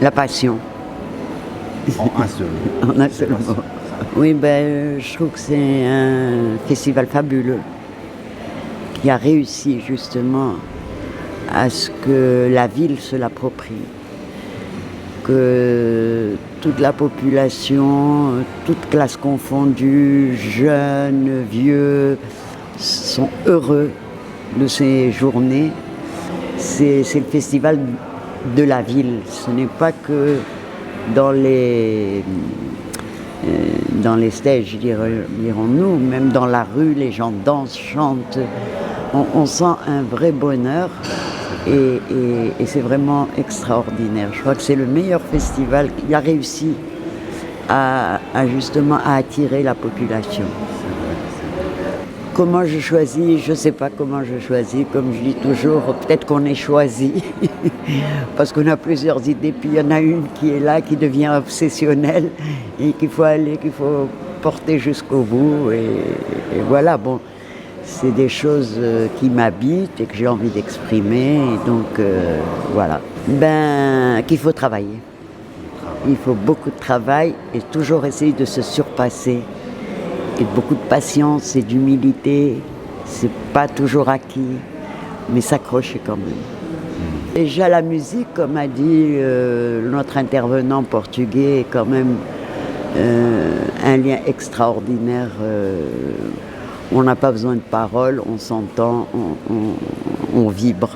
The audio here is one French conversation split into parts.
La passion, En un seul. en un seul mot. Oui, je trouve que c'est un festival fabuleux qui a réussi justement à ce que la ville se l'approprie, que toute la population, toute classe confondue, jeunes, vieux, sont heureux de ces journées. C'est le festival de la ville. Ce n'est pas que dans les, dans les stages, dirons-nous, même dans la rue, les gens dansent, chantent. On sent un vrai bonheur et c'est vraiment extraordinaire. Je crois que c'est le meilleur festival qui a réussi justement à attirer la population. Comment je choisis? Je ne sais pas comment je choisis. Comme je dis toujours, peut-être qu'on est choisi parce qu'on a plusieurs idées. Puis il y en a une qui est là, qui devient obsessionnelle et qu'il faut porter jusqu'au bout. Et voilà, bon, c'est des choses qui m'habitent et que j'ai envie d'exprimer. Et donc voilà. Qu'il faut travailler. Il faut beaucoup de travail et toujours essayer de se surpasser. Et beaucoup de patience et d'humilité, c'est pas toujours acquis, mais s'accrocher quand même. Déjà la musique, comme a dit notre intervenant portugais, est quand même un lien extraordinaire. On n'a pas besoin de paroles, on s'entend, on vibre.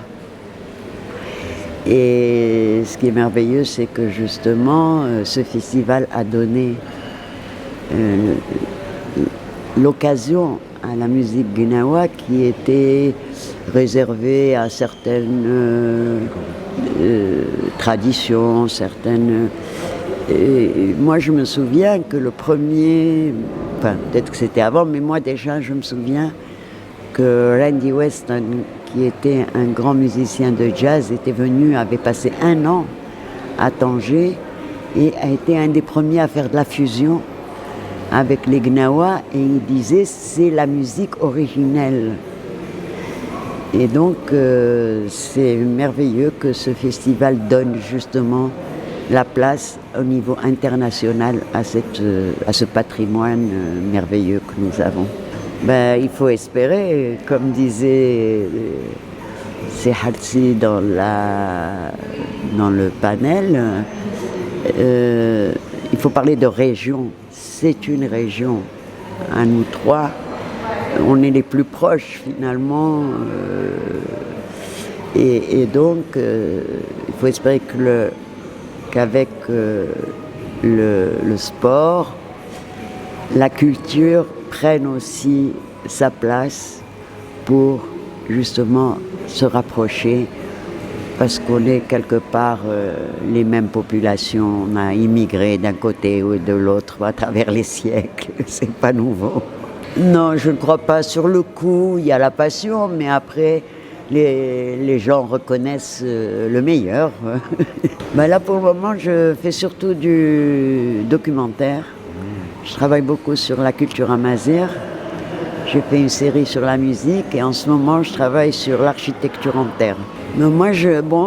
Et ce qui est merveilleux, c'est que justement, ce festival a donné l'occasion à la musique guinawa qui était réservée à certaines traditions, certaines... Et moi je me souviens que le premier, enfin peut-être que c'était avant, mais moi déjà je me souviens que Randy West, qui était un grand musicien de jazz, avait passé 1 an à Tanger et a été un des premiers à faire de la fusion avec les Gnawa, et il disait c'est la musique originelle. Et donc c'est merveilleux que ce festival donne justement la place au niveau international à ce patrimoine merveilleux que nous avons. Il faut espérer, comme disait Sehartsi dans le panel, il faut parler de région. C'est une région. À nous trois, on est les plus proches finalement. Et donc, il faut espérer qu'avec le sport, la culture prenne aussi sa place pour justement se rapprocher. Parce qu'on est quelque part les mêmes populations, on a immigré d'un côté ou de l'autre à travers les siècles, c'est pas nouveau. Non, je ne crois pas. Sur le coup, il y a la passion, mais après, les gens reconnaissent le meilleur. Là, pour le moment, je fais surtout du documentaire. Je travaille beaucoup sur la culture amazigh. J'ai fait une série sur la musique et en ce moment, je travaille sur l'architecture en terre. Mais moi,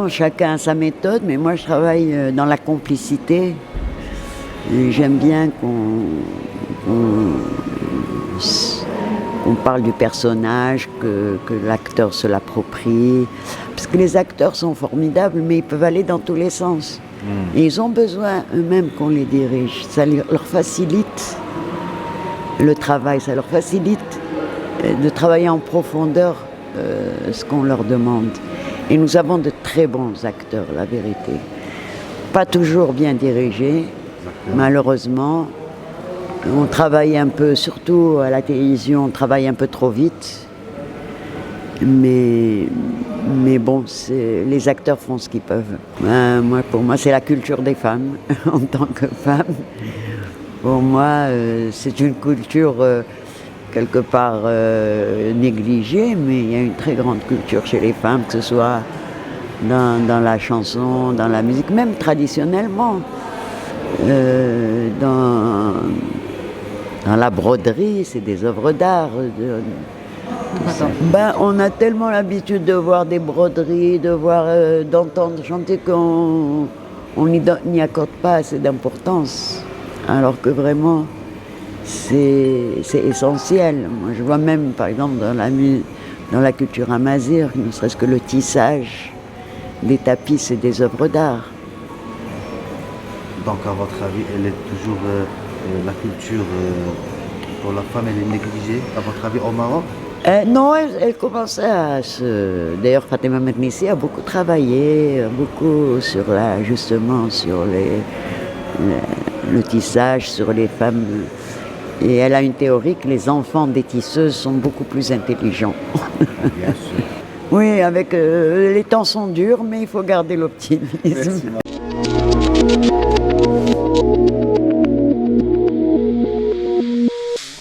chacun a sa méthode, mais moi je travaille dans la complicité. Et j'aime bien qu'on parle du personnage, que l'acteur se l'approprie. Parce que les acteurs sont formidables, mais ils peuvent aller dans tous les sens. Et ils ont besoin eux-mêmes qu'on les dirige. Ça leur facilite le travail, ça leur facilite de travailler en profondeur ce qu'on leur demande. Et nous avons de très bons acteurs, la vérité. Pas toujours bien dirigés, malheureusement. On travaille un peu, surtout à la télévision, on travaille un peu trop vite. Mais bon, les acteurs font ce qu'ils peuvent. Pour moi, c'est la culture des femmes, en tant que femme. Pour moi, c'est une culture... quelque part négligée, mais il y a une très grande culture chez les femmes, que ce soit dans la chanson, dans la musique, même traditionnellement, dans la broderie, c'est des œuvres d'art. On a tellement l'habitude de voir des broderies, d'entendre chanter qu'on on n'y accorde pas assez d'importance, alors que vraiment, c'est essentiel. Moi, je vois même, par exemple, dans la culture amazigh, ne serait-ce que le tissage des tapis, c'est des œuvres d'art. Donc, à votre avis, elle est toujours la culture pour la femme, elle est négligée, à votre avis, au Maroc? Non, elle commençait à se... D'ailleurs, Fatima Mernissi a beaucoup travaillé, beaucoup justement sur le tissage, sur les femmes. Et elle a une théorie que les enfants des tisseuses sont beaucoup plus intelligents. Bien sûr. Oui, les temps sont durs, mais il faut garder l'optimisme. Merci.